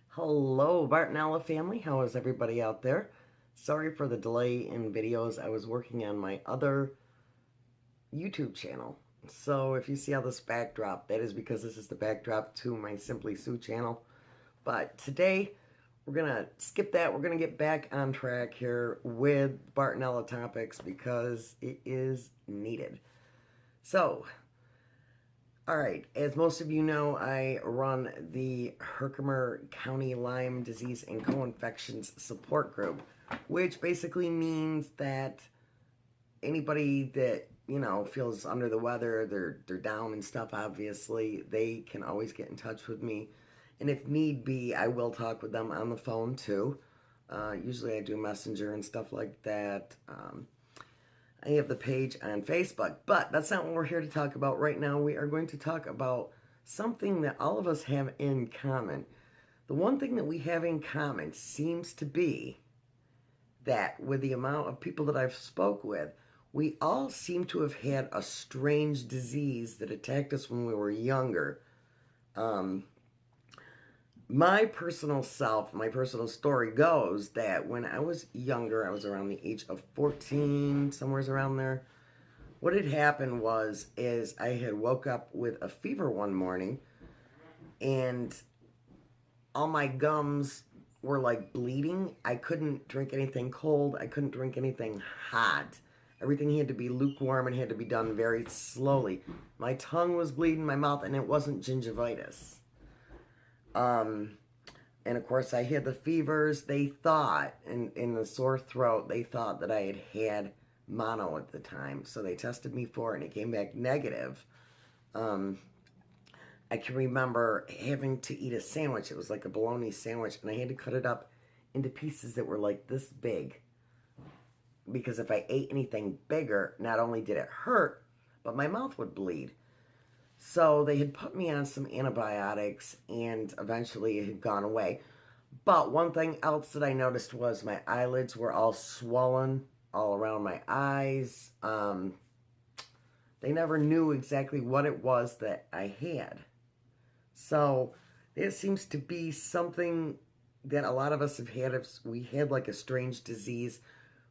Hello, Bartonella family. How is everybody out there? Sorry for the delay in videos. I was working on my other YouTube channel. So if you see how this backdrop, that is because this is the backdrop to my Simply Sue channel. But today, we're going to skip that. We're going to get back on track here with Bartonella topics because it is needed. So, all right, as most of you know, I run the Herkimer County Lyme Disease and Co-Infections Support Group, which basically means that anybody that, feels under the weather, they're down and stuff, obviously, they can always get in touch with me. And if need be, I will talk with them on the phone too. Usually I do Messenger and stuff like that. I have the page on Facebook, but that's not what we're here to talk about right now. We are going to talk about something that all of us have in common. The one thing that we have in common seems to be that with the amount of people that I've spoke with, we all seem to have had a strange disease that attacked us when we were younger. My personal story goes that when I was younger, I was around the age of 14, somewhere around there. What had happened is I had woke up with a fever one morning, and all my gums were like bleeding. I couldn't drink anything cold. I couldn't drink anything hot. Everything had to be lukewarm and had to be done very slowly. My tongue was bleeding, my mouth, and it wasn't gingivitis. And of course I had the fevers. They thought, in the sore throat, they thought that I had mono at the time. So they tested me for it and it came back negative. I can remember having to eat a sandwich. It was like a bologna sandwich, and I had to cut it up into pieces that were like this big. Because if I ate anything bigger, not only did it hurt, but my mouth would bleed. So they had put me on some antibiotics, and eventually it had gone away. But one thing else that I noticed was my eyelids were all swollen all around my eyes. They never knew exactly what it was that I had. So it seems to be something that a lot of us have had. If we had like a strange disease,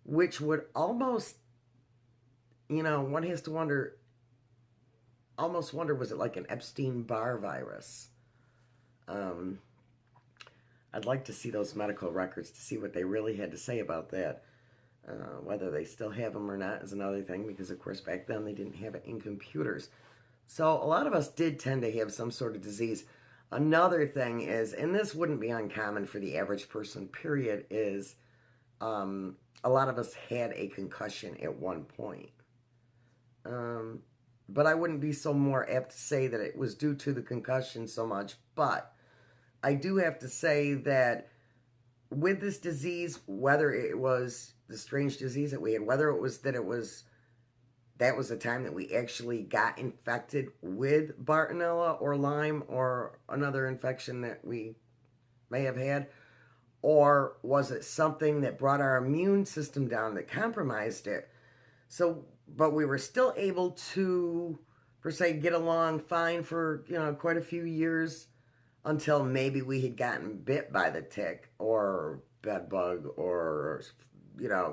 which would almost, one has to wonder, was it like an Epstein-Barr virus? I'd like to see those medical records to see what they really had to say about that. Whether they still have them or not is another thing, because of course back then they didn't have it in computers. So a lot of us did tend to have some sort of disease. Another thing is, and this wouldn't be uncommon for the average person, period, is a lot of us had a concussion at one point. But I wouldn't be so more apt to say that it was due to the concussion so much. But I do have to say that with this disease, whether it was the strange disease that we had, whether it was that was the time that we actually got infected with Bartonella or Lyme or another infection that we may have had, or was it something that brought our immune system down, that compromised it? So, but we were still able to, per se, get along fine for, quite a few years, until maybe we had gotten bit by the tick or bed bug or,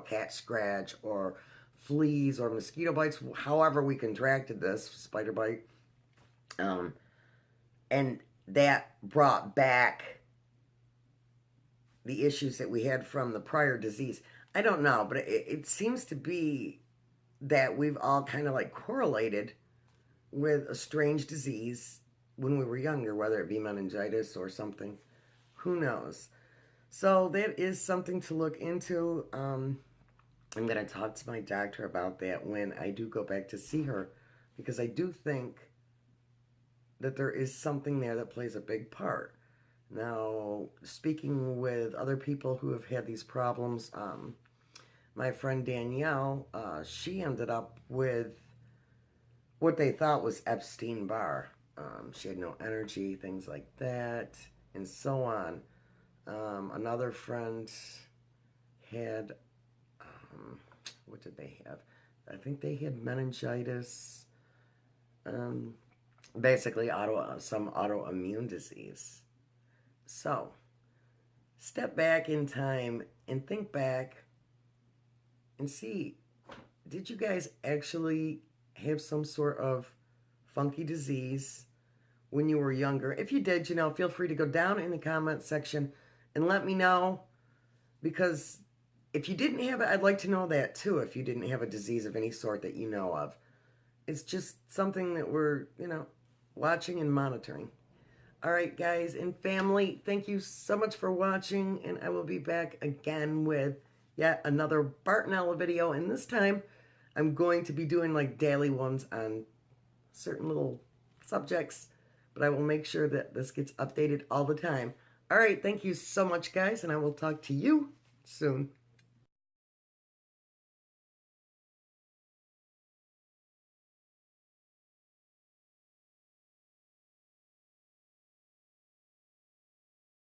cat scratch or fleas or mosquito bites, however we contracted this, spider bite. And that brought back the issues that we had from the prior disease. I don't know, but it seems to be that we've all kind of like correlated with a strange disease when we were younger, whether it be meningitis or something. Who knows? So that is something to look into. I'm going to talk to my doctor about that when I do go back to see her, because I do think that there is something there that plays a big part. Now, speaking with other people who have had these problems, my friend Danielle, she ended up with what they thought was Epstein-Barr. She had no energy, things like that, and so on. Another friend had, what did they have? I think they had meningitis, um, basically some autoimmune disease. So, step back in time and think back and see, did you guys actually have some sort of funky disease when you were younger? If you did, feel free to go down in the comment section and let me know, because if you didn't have it, I'd like to know that too, if you didn't have a disease of any sort that you know of. It's just something that we're, watching and monitoring. All right, guys and family, thank you so much for watching, and I will be back again with yet another Bartonella video, and this time I'm going to be doing like daily ones on certain little subjects, but I will make sure that this gets updated all the time. All right, thank you so much, guys, and I will talk to you soon.